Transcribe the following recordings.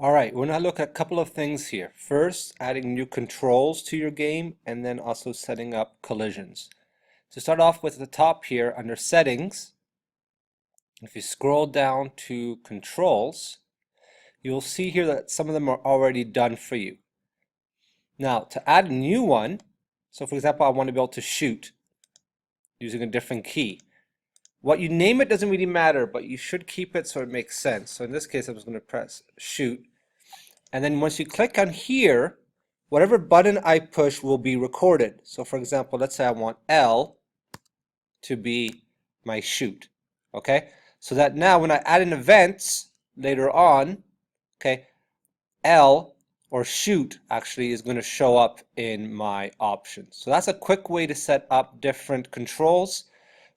All right, we're going to look at a couple of things here. First, adding new controls to your game, and then also setting up collisions. To start off with, at the top here under settings, if you scroll down to controls, you'll see here that some of them are already done for you. Now, to add a new one, so for example, I want to be able to shoot using a different key. What you name it doesn't really matter, but you should keep it so it makes sense. So in this case, I'm just going to press shoot. And then once you click on here, whatever button I push will be recorded. So for example, let's say I want L to be my shoot. Okay? So that now when I add in events later on, okay, L or shoot actually is going to show up in my options. So that's a quick way to set up different controls.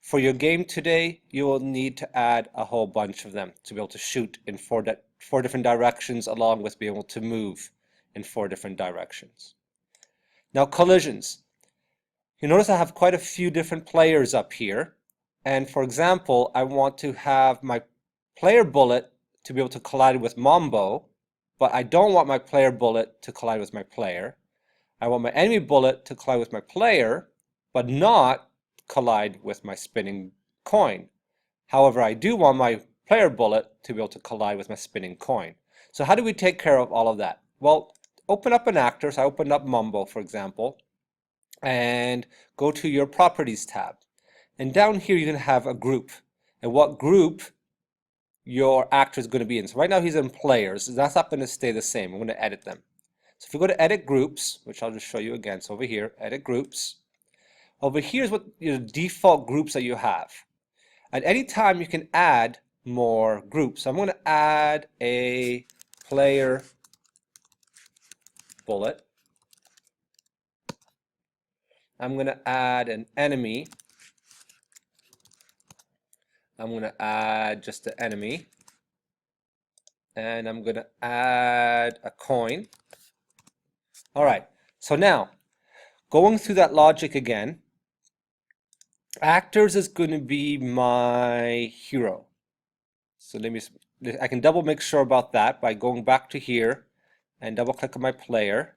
For your game today, you will need to add a whole bunch of them to be able to shoot in four different directions, along with being able to move in 4 different directions. Now, collisions. You notice I have quite a few different players up here. And for example, I want to have my player bullet to be able to collide with Mambo, but I don't want my player bullet to collide with my player. I want my enemy bullet to collide with my player, but not collide with my spinning coin. However, I do want my player bullet to be able to collide with my spinning coin. So how do we take care of all of that? Well, open up an actor. So I opened up Mumbo, for example, and go to your properties tab. And down here you can have a group. And what group your actor is going to be in. So right now he's in players. That's not going to stay the same. I'm going to edit them. So if we go to edit groups, which I'll just show you again. So over here, edit groups. Over here is what your default groups that you have. At any time you can add more groups. So I'm going to add a player bullet. I'm going to add an enemy. I'm going to add just the enemy. And I'm going to add a coin. All right, so now going through that logic again, actors is going to be my hero. So I can double make sure about that by going back to here and double click on my player.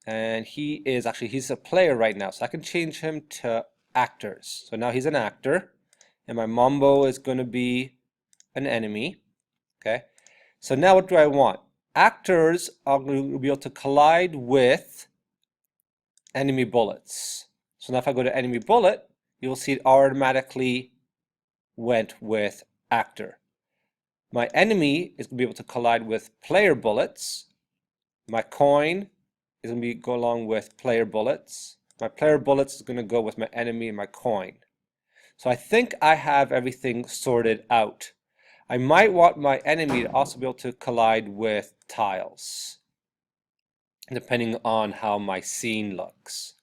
And he's a player right now, so I can change him to actors. So now he's an actor, and my Mambo is going to be an enemy. Okay, so now what do I want? Actors are going to be able to collide with enemy bullets. So now if I go to enemy bullet, you'll see it automatically went with actor. My enemy is going to be able to collide with player bullets. My coin is going to go along with player bullets. My player bullets is going to go with my enemy and my coin. So I think I have everything sorted out. I might want my enemy to also be able to collide with tiles, depending on how my scene looks.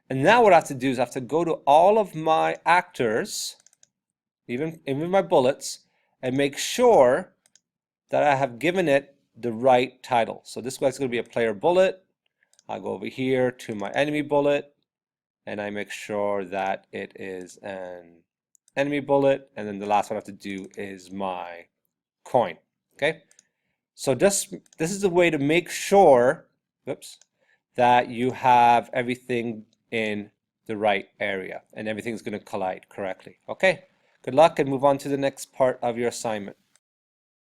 And now what I have to do is I have to go to all of my actors, even my bullets, and make sure that I have given it the right title. So this guy's going to be a player bullet. I go over here to my enemy bullet, and I make sure that it is an enemy bullet, and then the last one I have to do is my coin. Okay, so this is a way to make sure, that you have everything in the right area and everything's going to collide correctly. Okay, good luck and move on to the next part of your assignment.